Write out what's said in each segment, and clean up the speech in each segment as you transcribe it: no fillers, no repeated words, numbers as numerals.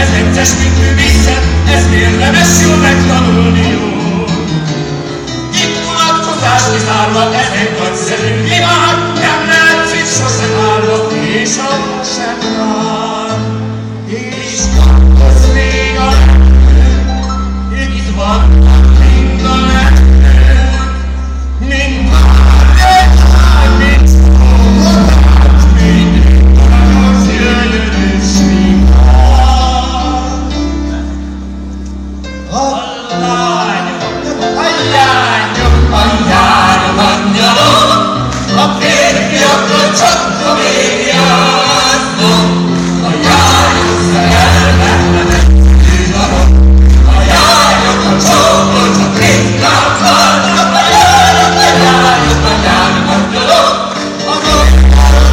ez egyszer mintű vissza, ezt érdemes jól megtanulni jól. Itt vonatkozás kizárva, ez egy nagyszerű világ, nem látszik sosem állva, és abban sem vár. És az még a lehető, itt van mind a lehető, mind a lehető, mint szólhat, mind az gyönyörűs világ. A lányok, angyalok, a férfiakra csak a végjászlom, a jányok szerelmetlenek tűnarok, a jányok a csókol csak ritkán válnak, a jányok, angyalok, a gondol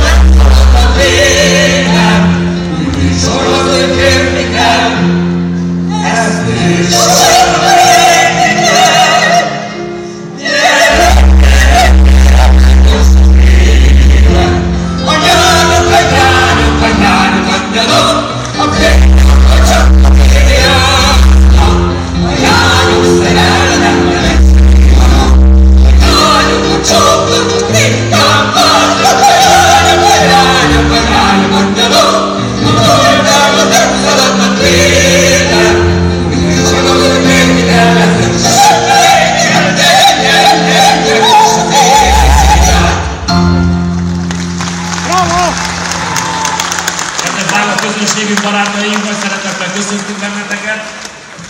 megszalad a lélem, új műsorhoz ők érni kell, ezt műsorhoz érni kell.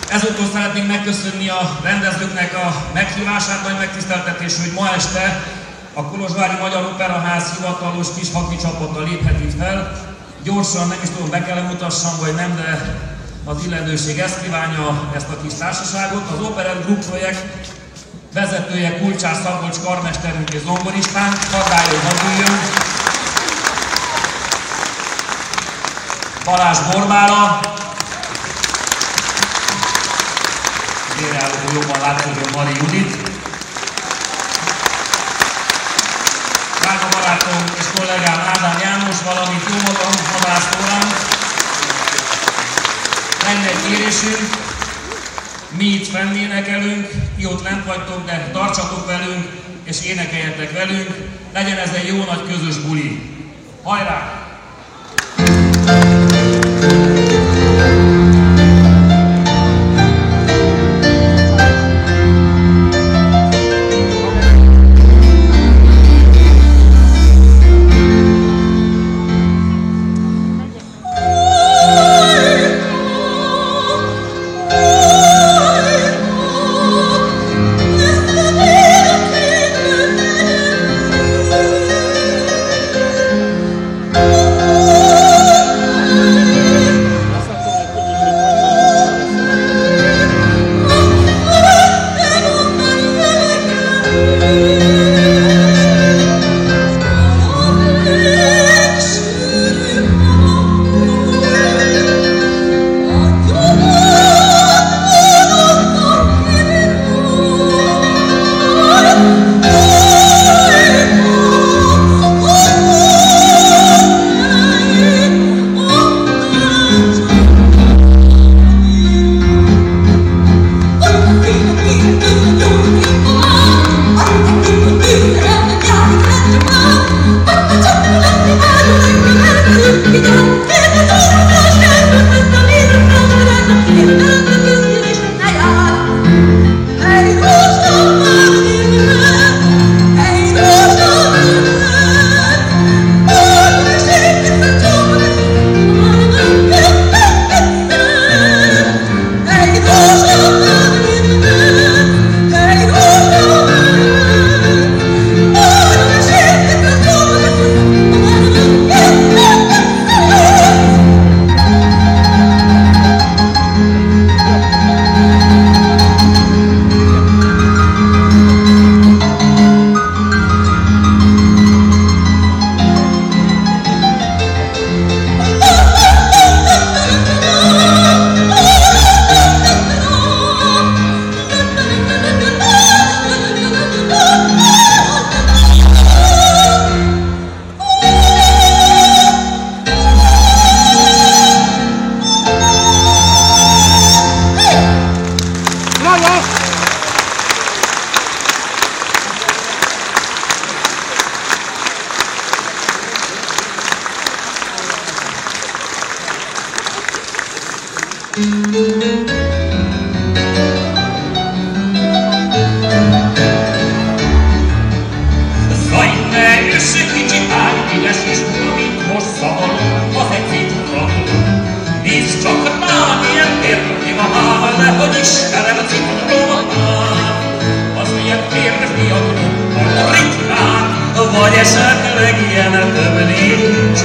Ezúttal szeretnénk megköszönni a rendezőknek a meghívását, nagy megtiszteltetés, hogy ma este a Kolozsvári Magyar Operaház hivatalos kis haki csapata léphet itt fel. Gyorsan, nem is tudom, be kell mutassam, vagy nem, de az illetőség ezt kívánja, ezt a kis társaságot. Az Operett Group projekt vezetője Kulcsár Szabolcs karmesterünk és zongoristánk, Kadály Vaduljon, Balázs Borbála, hogy jobban látszódjon Mari Judit. Drága barátom és kollégám Ádám János, valamint jó magam, Hadász Órán. Lenne egy kérésünk, mi itt fennénekelünk, ti ott lent vagytok, de tartsatok velünk és énekeljetek velünk. Legyen ez egy jó nagy közös buli. Hajrá! Oh Áll le, hogy Istenem a ciprumomat, az milyen kérdezni a ritkán, vagy esetleg ilyen több nincs,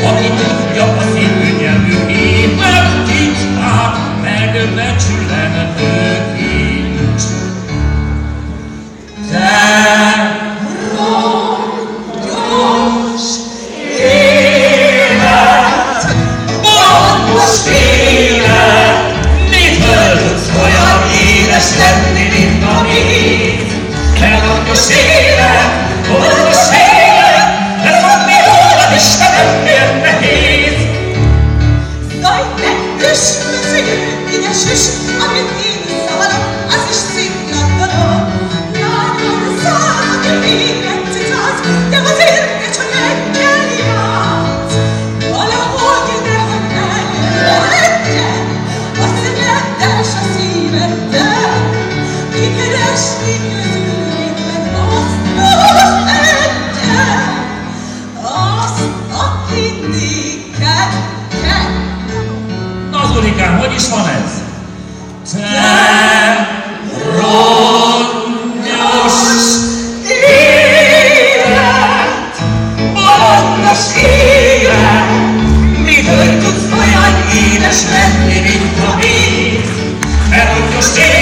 aki tudja a szívű nyelvű hívek titkát, megbecsülendő kincs. Te rongyos élet, boldogos élet, mitől tudsz olyan édes lenni, mint a víz? Te rongyos élet, boldogos élet, de fogni rólad Istenem, miért nehéz? Zaj, nekkős, szegő, ügyes, amit én szavalok, az is szintén adom. Lányom, szállat, végre cicáz, de azért csak egyel játsz. Valahogy nehogy eljöjjön, a szemeddel, s a szíveddel, kikeresni közülében azt egyen, azt, aki néked kell. Na Zulikám, hogy is van ez? Te rongyos élet, bolondos élet, mitől tudsz olyan édes lenni, mint a víz? Te rongyos élet,